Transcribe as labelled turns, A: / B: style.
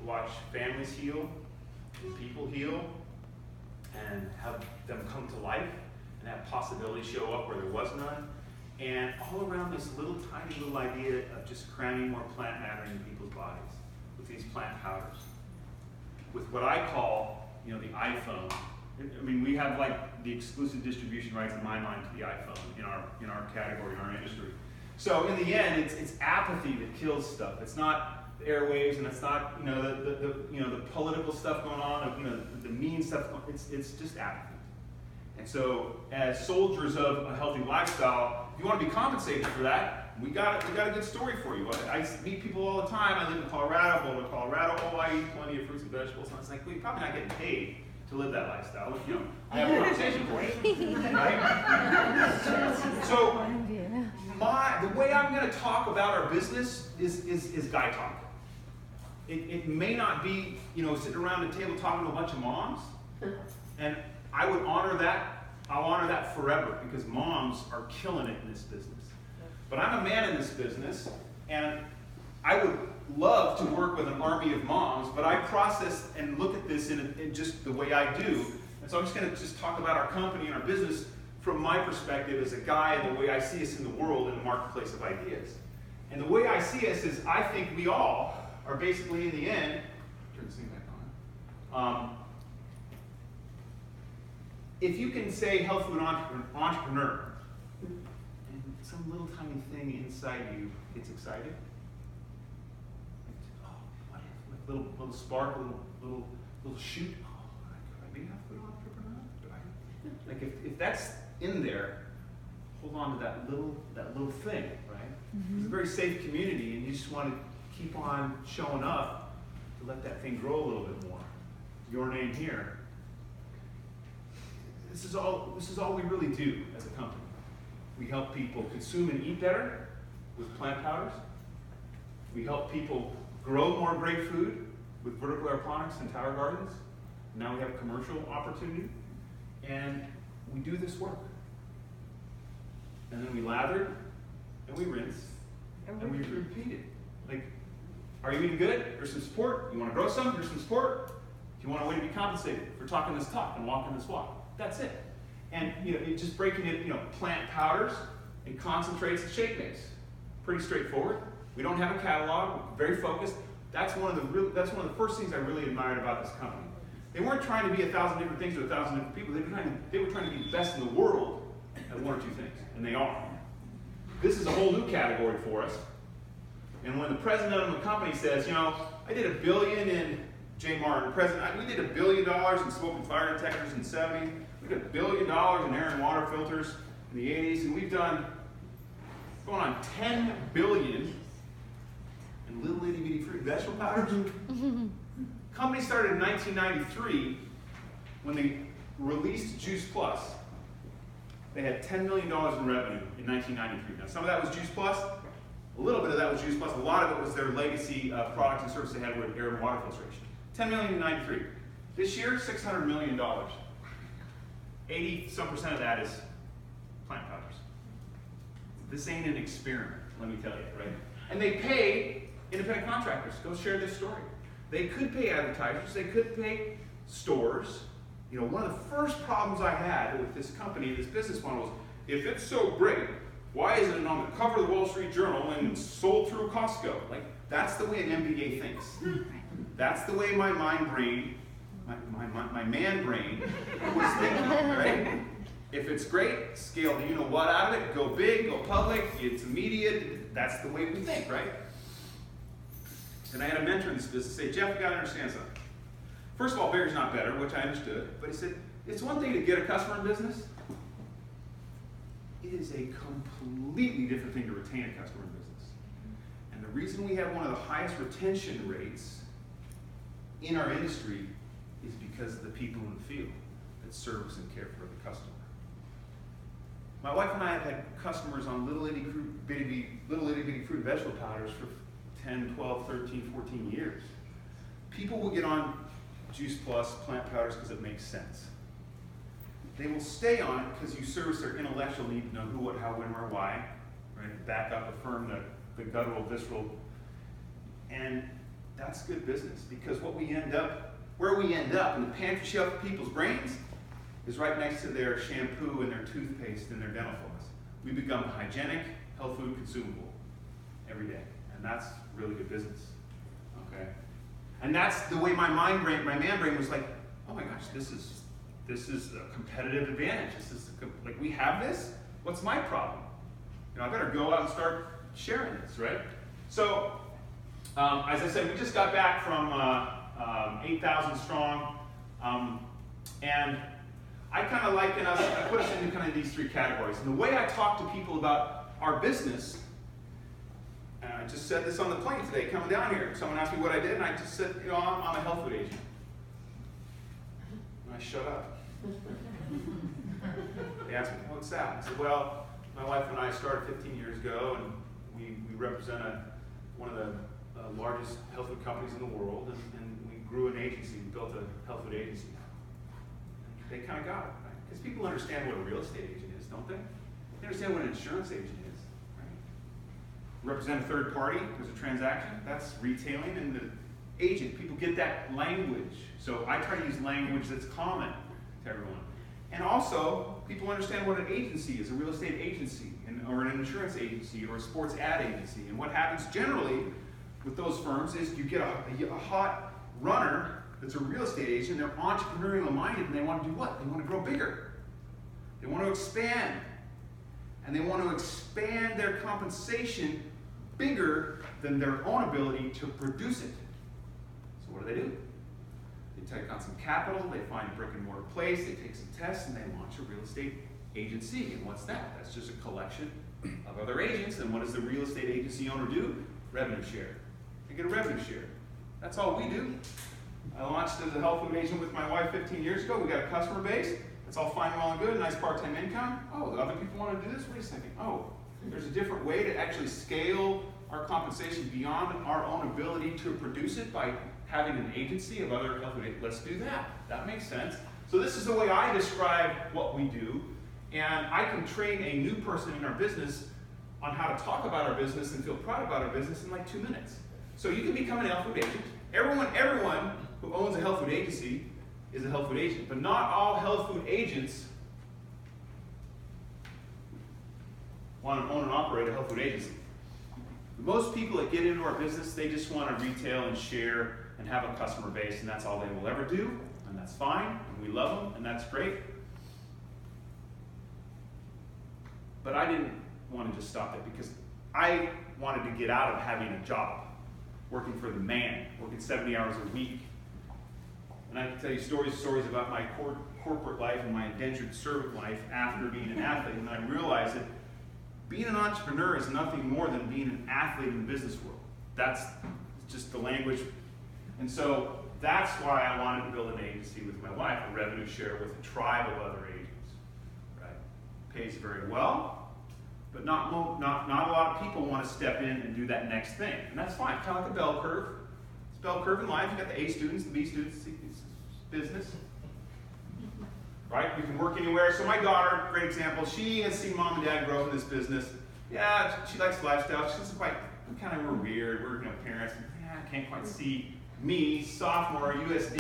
A: watch families heal, and people heal, and have them come to life, and have possibility show up where there was none. And all around this tiny little idea of just cramming more plant matter into people's bodies with these plant powders. With what I call, the iPhone. I mean, we have like the exclusive distribution rights in my mind to the iPhone in our category, in our industry. So in the end, it's apathy that kills stuff. It's not the airwaves, and it's not the political stuff going on, the mean stuff. It's just apathy. And so, as soldiers of a healthy lifestyle, if you want to be compensated for that, we got a good story for you. I meet people all the time. I live in Colorado, Boulder, Colorado. Oh, I eat plenty of fruits and vegetables. And it's like, well, you're probably not getting paid to live that lifestyle. I have a conversation for you, right? So, the way I'm going to talk about our business is guy talk. It may not be, sitting around the table talking to a bunch of moms, and I would honor that. I'll honor that forever, because moms are killing it in this business. But I'm a man in this business, and I would love to work with an army of moms, but I process and look at this in just the way I do. And so I'm just going to talk about our company and our business from my perspective as a guy, and the way I see us in the world, in the marketplace of ideas. And the way I see us is, I think we all are basically, in the end, turn this thing back on. If you can say health food entrepreneur, and some little tiny thing inside you gets excited, oh, what if? Like little spark, little shoot. Oh, could I be a health food entrepreneur? Like if that's in there, hold on to that little thing, right? Mm-hmm. It's a very safe community, and you just want to keep on showing up to let that thing grow a little bit more. Your name here. This is all we really do as a company. We help people consume and eat better with plant powders. We help people grow more great food with vertical aeroponics and tower gardens. Now we have a commercial opportunity, and we do this work. And then we lather, and we rinse, and we repeat it. Like, are you eating good? Here's some support. You want to grow some? Here's some support. Do you want a way to be compensated for talking this talk and walking this walk? That's it. And it's just breaking it, plant powders and concentrates and shake mix. Pretty straightforward. We don't have a catalog. We're very focused. That's one of the first things I really admired about this company. They weren't trying to be 1,000 different things to 1,000 different people. They were trying to be the best in the world at one or two things, and they are. This is a whole new category for us. And when the president of the company says, I did $1 billion in J. Martin, president, we did $1 billion in smoke and fire detectors in the 70s. We did $1 billion in air and water filters in the 80s, and we've done going on $10 billion in little itty bitty fruit and vegetable powders. Company started in 1993 when they released Juice Plus. They had $10 million in revenue in 1993. Now, some of that was Juice Plus. A little bit of that was Juice Plus. A lot of it was their legacy products and services they had with air and water filtration. $10 million in 93. This year, $600 million. 80-some% of that is plant powders. This ain't an experiment, let me tell you, right? And they pay independent contractors to go share this story. They could pay advertisers. They could pay stores. One of the first problems I had with this company, this business model, was, if it's so great, why isn't it on the cover of the Wall Street Journal and sold through Costco? Like, that's the way an MBA thinks. That's the way my mind brain, my man brain was thinking, right? If it's great, scale the you-know-what out of it, go big, go public, it's immediate. That's the way we think, right? And I had a mentor in this business say, Jeff, you got to understand something. First of all, bigger's not better, which I understood. But he said, it's one thing to get a customer in business. It is a completely different thing to retain a customer in business. And the reason we have one of the highest retention rates in our industry is because of the people in the field that service and care for the customer. My wife and I have had customers on little itty bitty fruit and vegetable powders for 10, 12, 13, 14 years. People will get on Juice Plus, plant powders, because it makes sense. They will stay on it because you service their intellectual need to know who, what, how, when, where, why, right? Back up, affirm the guttural, visceral. And that's good business, because where we end up in the pantry shelf of people's brains is right next to their shampoo and their toothpaste and their dental floss. We become hygienic, health food consumable every day, and that's really good business. Okay, and that's the way my man brain was like, oh my gosh, this is a competitive advantage. Like, we have this. What's my problem? I better go out and start sharing this, right? So, as I said, we just got back from 8,000 strong, and I kind of liken us, I put us into kind of these three categories. And the way I talk to people about our business, and I just said this on the plane today, coming down here. Someone asked me what I did, and I just said, I'm a health food agent. And I shut up. They asked me, what's that? I said, well, my wife and I started 15 years ago, and we represent one of the largest health food companies in the world, and we grew an agency, we built a health food agency. They kind of got it, right? Because people understand what a real estate agent is, don't they? They understand what an insurance agent is, right? Represent a third party, there's a transaction, that's retailing, and the agent, people get that language. So I try to use language that's common to everyone. And also, people understand what an agency is, a real estate agency, or an insurance agency, or a sports ad agency. And what happens generally with those firms is you get a hot runner that's a real estate agent, they're entrepreneurial minded, and they want to do what? They want to grow bigger. They want to expand. And they want to expand their compensation bigger than their own ability to produce it. So what do? They take on some capital, they find a brick and mortar place, they take some tests, and they launch a real estate agency. And what's that? That's just a collection of other agents. And what does the real estate agency owner do? Revenue share. They get a revenue share. That's all we do. I launched as a health food agent with my wife 15 years ago. We got a customer base. It's all fine and well and good, nice part-time income. Oh, the other people want to do this? Wait a second. Oh, there's a different way to actually scale our compensation beyond our own ability to produce it by having an agency of other health food agents. Let's do that. That makes sense. So this is the way I describe what we do. And I can train a new person in our business on how to talk about our business and feel proud about our business in like 2 minutes. So you can become an health food agent. Everyone who owns a health food agency is a health food agent, but not all health food agents want to own and operate a health food agency. Most people that get into our business, they just want to retail and share and have a customer base, and that's all they will ever do, and that's fine, and we love them, and that's great. But I didn't want to just stop there, because I wanted to get out of having a job, working for the man, working 70 hours a week. And I can tell you stories about my corporate life and my indentured servant life after being an athlete, and I realized that being an entrepreneur is nothing more than being an athlete in the business world. That's just the language. And so that's why I wanted to build an agency with my wife, a revenue share with a tribe of other agents. Right? Pays very well, but not a lot of people want to step in and do that next thing. And that's fine, kind of like a bell curve. It's a bell curve in life. You've got the A students, the B students, it's business. Right? We can work anywhere. So my daughter, great example, she has seen mom and dad grow up in this business. Yeah, she likes lifestyle. She's we're weird. We're parents. Yeah, I can't quite see me, sophomore, USD.